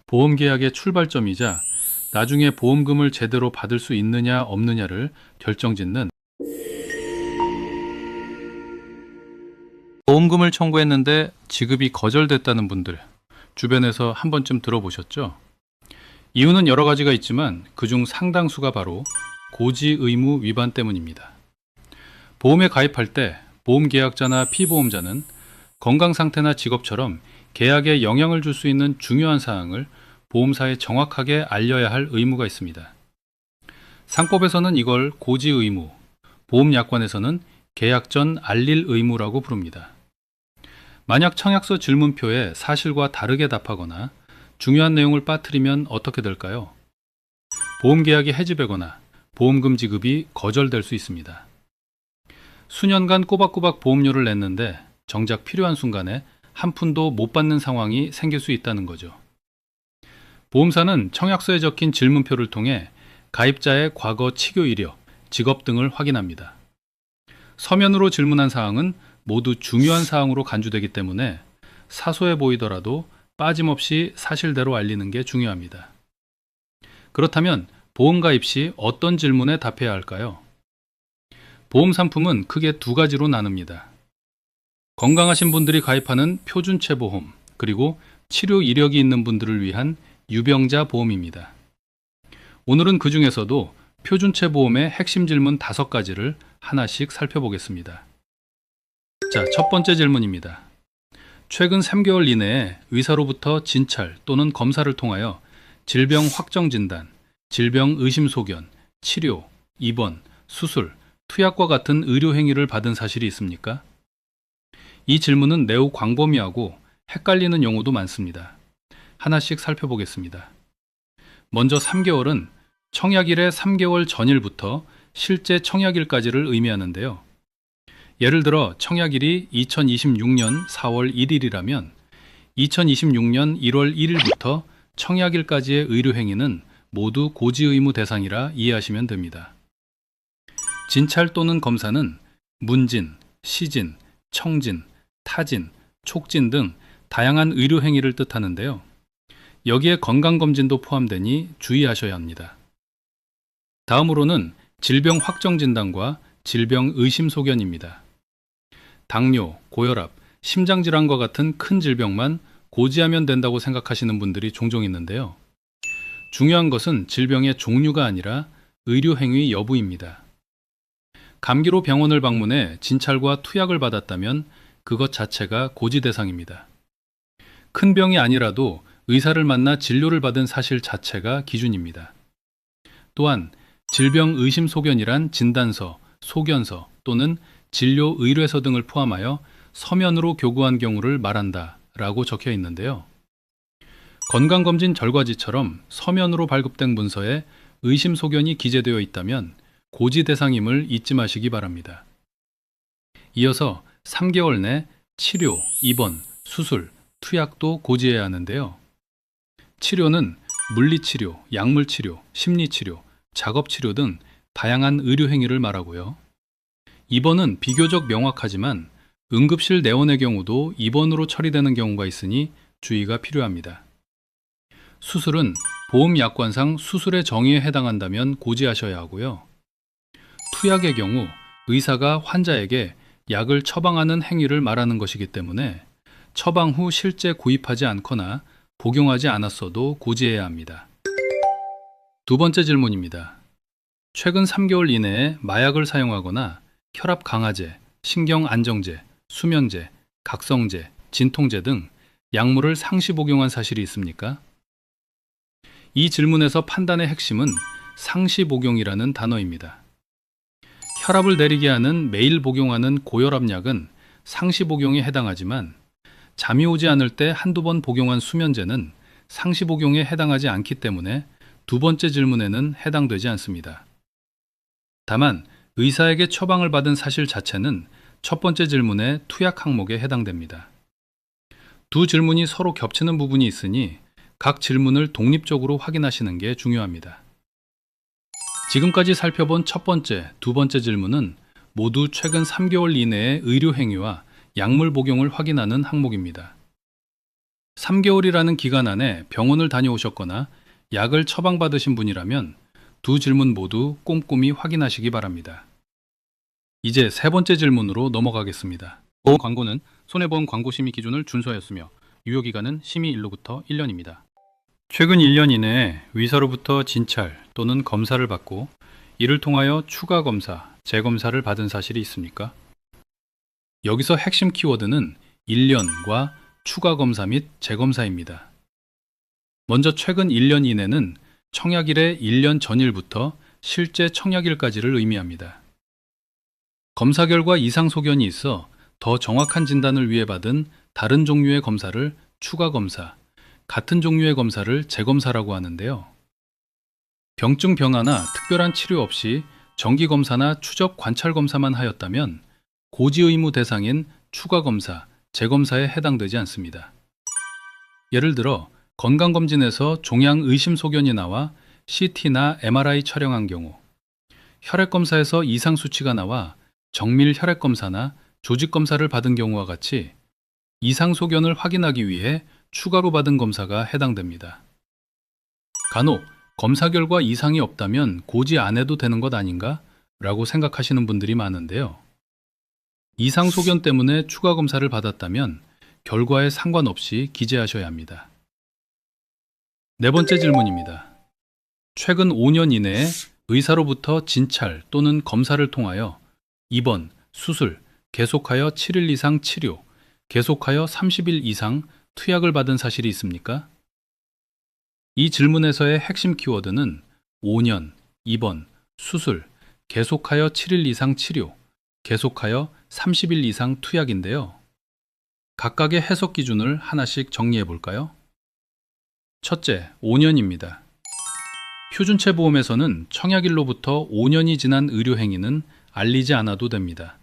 보험계약의 출발점이자 나중에 보험금을 제대로 받을 수 있느냐 없느냐를 결정짓는 보험금을 청구했는데 지급이 거절됐다는 분들 주변에서 한 번쯤 들어보셨죠? 이유는 여러 가지가 있지만 그중 상당수가 바로 고지 의무 위반 때문입니다. 보험에 가입할 때 보험계약자나 피보험자는 건강 상태나 직업처럼 계약에 영향을 줄 수 있는 중요한 사항을 보험사에 정확하게 알려야 할 의무가 있습니다. 상법에서는 이걸 고지 의무, 보험약관에서는 계약 전 알릴 의무라고 부릅니다. 만약 청약서 질문표에 사실과 다르게 답하거나 중요한 내용을 빠뜨리면 어떻게 될까요? 보험계약이 해지되거나 보험금 지급이 거절될 수 있습니다. 수년간 꼬박꼬박 보험료를 냈는데 정작 필요한 순간에 한 푼도 못 받는 상황이 생길 수 있다는 거죠. 보험사는 청약서에 적힌 질문표를 통해 가입자의 과거 치료 이력, 직업 등을 확인합니다. 서면으로 질문한 사항은 모두 중요한 사항으로 간주되기 때문에 사소해 보이더라도 빠짐없이 사실대로 알리는 게 중요합니다. 그렇다면 보험 가입 시 어떤 질문에 답해야 할까요? 보험 상품은 크게 두 가지로 나눕니다. 건강하신 분들이 가입하는 표준체 보험, 그리고 치료 이력이 있는 분들을 위한 유병자 보험입니다. 오늘은 그 중에서도 표준체 보험의 핵심 질문 5가지를 하나씩 살펴보겠습니다. 자, 첫 번째 질문입니다. 최근 3개월 이내에 의사로부터 진찰 또는 검사를 통하여 질병 확정 진단, 질병 의심 소견, 치료, 입원, 수술, 투약과 같은 의료 행위를 받은 사실이 있습니까? 이 질문은 매우 광범위하고 헷갈리는 용어도 많습니다. 하나씩 살펴보겠습니다. 먼저 3개월은 청약일의 3개월 전일부터 실제 청약일까지를 의미하는데요. 예를 들어 청약일이 2026년 4월 1일이라면 2026년 1월 1일부터 청약일까지의 의료행위는 모두 고지의무 대상이라 이해하시면 됩니다. 진찰 또는 검사는 문진, 시진, 청진, 타진, 촉진 등 다양한 의료행위를 뜻하는데요. 여기에 건강검진도 포함되니 주의하셔야 합니다. 다음으로는 질병 확정 진단과 질병 의심 소견입니다. 당뇨, 고혈압, 심장질환과 같은 큰 질병만 고지하면 된다고 생각하시는 분들이 종종 있는데요. 중요한 것은 질병의 종류가 아니라 의료행위 여부입니다. 감기로 병원을 방문해 진찰과 투약을 받았다면 그것 자체가 고지 대상입니다. 큰 병이 아니라도 의사를 만나 진료를 받은 사실 자체가 기준입니다. 또한 질병 의심 소견이란 진단서, 소견서 또는 진료 의뢰서 등을 포함하여 서면으로 교구한 경우를 말한다 라고 적혀 있는데요. 건강검진 결과지처럼 서면으로 발급된 문서에 의심 소견이 기재되어 있다면 고지 대상임을 잊지 마시기 바랍니다. 이어서 3개월 내 치료, 입원, 수술, 투약도 고지해야 하는데요. 치료는 물리치료, 약물치료, 심리치료, 작업치료 등 다양한 의료행위를 말하고요. 입원은 비교적 명확하지만 응급실 내원의 경우도 입원으로 처리되는 경우가 있으니 주의가 필요합니다. 수술은 보험약관상 수술의 정의에 해당한다면 고지하셔야 하고요. 투약의 경우 의사가 환자에게 약을 처방하는 행위를 말하는 것이기 때문에 처방 후 실제 구입하지 않거나 복용하지 않았어도 고지해야 합니다. 두 번째 질문입니다. 최근 3개월 이내에 마약을 사용하거나 혈압 강화제, 신경 안정제, 수면제, 각성제, 진통제 등 약물을 상시 복용한 사실이 있습니까? 이 질문에서 판단의 핵심은 상시 복용이라는 단어입니다. 혈압을 내리게 하는 매일 복용하는 고혈압약은 상시 복용에 해당하지만 잠이 오지 않을 때 한두 번 복용한 수면제는 상시 복용에 해당하지 않기 때문에 두 번째 질문에는 해당되지 않습니다. 다만 의사에게 처방을 받은 사실 자체는 첫 번째 질문의 투약 항목에 해당됩니다. 두 질문이 서로 겹치는 부분이 있으니 각 질문을 독립적으로 확인하시는 게 중요합니다. 지금까지 살펴본 첫 번째, 두 번째 질문은 모두 최근 3개월 이내의 의료 행위와 약물 복용을 확인하는 항목입니다. 3개월이라는 기간 안에 병원을 다녀오셨거나 약을 처방받으신 분이라면 두 질문 모두 꼼꼼히 확인하시기 바랍니다. 이제 세 번째 질문으로 넘어가겠습니다. 보험 광고는 손해보험 광고심의 기준을 준수하였으며 유효기간은 심의 일로부터 1년입니다. 최근 1년 이내에 의사로부터 진찰 또는 검사를 받고 이를 통하여 추가 검사, 재검사를 받은 사실이 있습니까? 여기서 핵심 키워드는 1년과 추가 검사 및 재검사입니다. 먼저 최근 1년 이내는 청약일의 1년 전일부터 실제 청약일까지를 의미합니다. 검사 결과 이상 소견이 있어 더 정확한 진단을 위해 받은 다른 종류의 검사를 추가 검사, 같은 종류의 검사를 재검사라고 하는데요. 병증 병화나 특별한 치료 없이 정기 검사나 추적 관찰 검사만 하였다면 고지 의무 대상인 추가 검사, 재검사에 해당되지 않습니다. 예를 들어 건강검진에서 종양 의심 소견이 나와 CT나 MRI 촬영한 경우, 혈액검사에서 이상 수치가 나와 정밀 혈액검사나 조직검사를 받은 경우와 같이 이상 소견을 확인하기 위해 추가로 받은 검사가 해당됩니다. 간혹 검사 결과 이상이 없다면 고지 안 해도 되는 것 아닌가? 라고 생각하시는 분들이 많은데요. 이상 소견 때문에 추가 검사를 받았다면 결과에 상관없이 기재하셔야 합니다. 네 번째 질문입니다. 최근 5년 이내에 의사로부터 진찰 또는 검사를 통하여 입원, 수술, 계속하여 7일 이상 치료, 계속하여 30일 이상 투약을 받은 사실이 있습니까? 이 질문에서의 핵심 키워드는 5년, 입원, 수술, 계속하여 7일 이상 치료, 계속하여 30일 이상 투약인데요. 각각의 해석 기준을 하나씩 정리해 볼까요? 첫째, 5년입니다. 표준체 보험에서는 청약일로부터 5년이 지난 의료행위는 알리지 않아도 됩니다.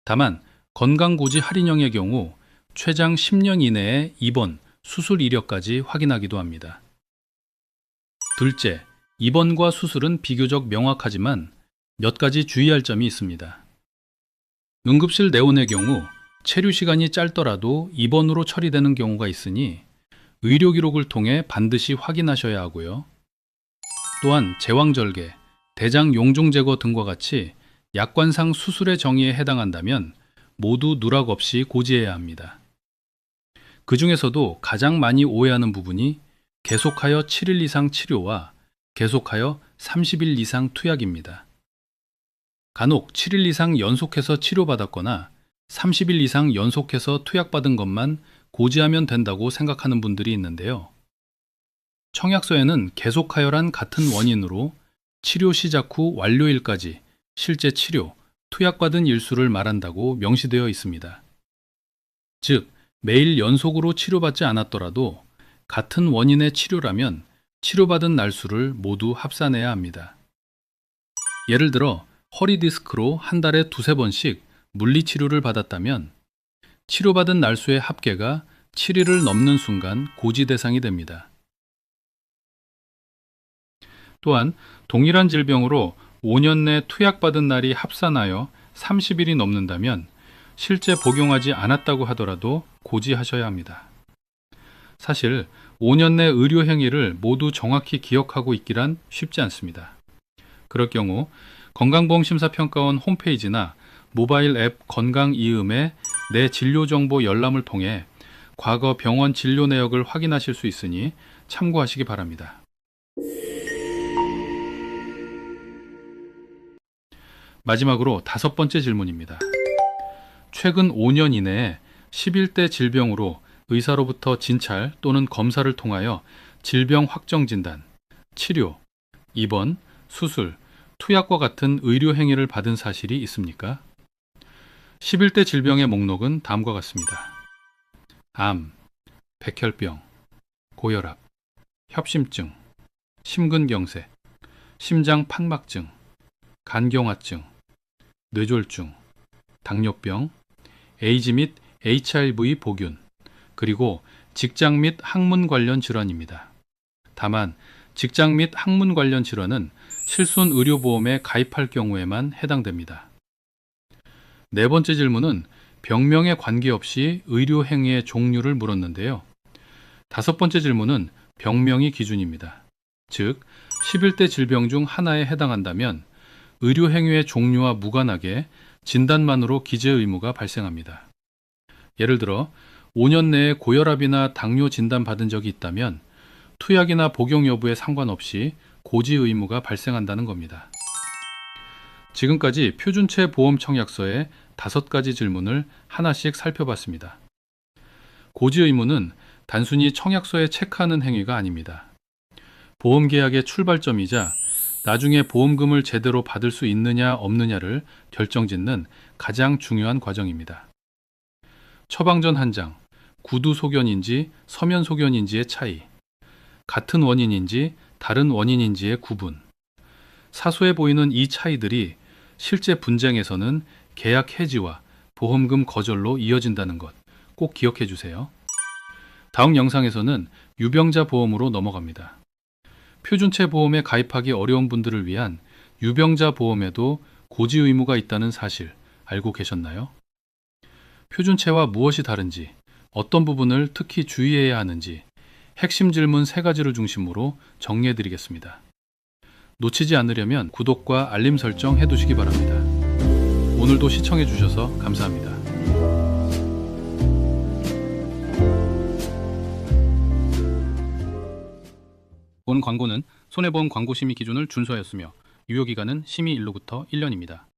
다만 건강고지 할인형의 경우 최장 10년 이내에 입원, 수술 이력까지 확인하기도 합니다. 둘째, 입원과 수술은 비교적 명확하지만 몇 가지 주의할 점이 있습니다. 응급실 내원의 경우 체류 시간이 짧더라도 입원으로 처리되는 경우가 있으니 의료 기록을 통해 반드시 확인하셔야 하고요. 또한 제왕절개, 대장 용종 제거 등과 같이 약관상 수술의 정의에 해당한다면 모두 누락 없이 고지해야 합니다. 그 중에서도 가장 많이 오해하는 부분이 계속하여 7일 이상 치료와 계속하여 30일 이상 투약입니다. 간혹 7일 이상 연속해서 치료받았거나 30일 이상 연속해서 투약받은 것만 고지하면 된다고 생각하는 분들이 있는데요. 청약서에는 계속하여란 같은 원인으로 치료 시작 후 완료일까지 실제 치료, 투약받은 일수를 말한다고 명시되어 있습니다. 즉, 매일 연속으로 치료받지 않았더라도 같은 원인의 치료라면 치료받은 날수를 모두 합산해야 합니다. 예를 들어 허리 디스크로 한 달에 두세 번씩 물리치료를 받았다면 치료받은 날수의 합계가 7일을 넘는 순간 고지 대상이 됩니다. 또한 동일한 질병으로 5년 내 투약받은 날이 합산하여 30일이 넘는다면 실제 복용하지 않았다고 하더라도 고지하셔야 합니다. 사실 5년 내 의료 행위를 모두 정확히 기억하고 있기란 쉽지 않습니다. 그럴 경우 건강보험심사평가원 홈페이지나 모바일 앱 건강이음에 내 진료정보 열람을 통해 과거 병원 진료 내역을 확인하실 수 있으니 참고하시기 바랍니다. 마지막으로 다섯 번째 질문입니다. 최근 5년 이내에 11대 질병으로 의사로부터 진찰 또는 검사를 통하여 질병 확정 진단, 치료, 입원, 수술, 투약과 같은 의료 행위를 받은 사실이 있습니까? 11대 질병의 목록은 다음과 같습니다. 암, 백혈병, 고혈압, 협심증, 심근경색, 심장판막증, 간경화증, 뇌졸중, 당뇨병, 에이즈 및 HIV 보균, 그리고 직장 및 학문 관련 질환입니다. 다만 직장 및 학문 관련 질환은 실손의료보험에 가입할 경우에만 해당됩니다. 네 번째 질문은 병명에 관계없이 의료 행위의 종류를 물었는데요. 5번째 질문은 병명이 기준입니다. 즉, 11대 질병 중 하나에 해당한다면 의료 행위의 종류와 무관하게 진단만으로 기재 의무가 발생합니다. 예를 들어 5년 내에 고혈압이나 당뇨 진단 받은 적이 있다면 투약이나 복용 여부에 상관없이 고지 의무가 발생한다는 겁니다. 지금까지 표준체 보험 청약서의 5가지 질문을 하나씩 살펴봤습니다. 고지 의무는 단순히 청약서에 체크하는 행위가 아닙니다. 보험계약의 출발점이자 나중에 보험금을 제대로 받을 수 있느냐 없느냐를 결정짓는 가장 중요한 과정입니다. 처방전 한 장, 구두 소견인지 서면 소견인지의 차이, 같은 원인인지 다른 원인인지의 구분, 사소해 보이는 이 차이들이 실제 분쟁에서는 계약 해지와 보험금 거절로 이어진다는 것 꼭 기억해 주세요. 다음 영상에서는 유병자 보험으로 넘어갑니다. 표준체 보험에 가입하기 어려운 분들을 위한 유병자 보험에도 고지 의무가 있다는 사실 알고 계셨나요? 표준체와 무엇이 다른지, 어떤 부분을 특히 주의해야 하는지 핵심 질문 3가지를 중심으로 정리해 드리겠습니다. 놓치지 않으려면 구독과 알림 설정 해두시기 바랍니다. 오늘도 시청해 주셔서 감사합니다. 본 광고는 손해보험 광고심의 기준을 준수하였으며 유효기간은 심의 일로부터 1년입니다.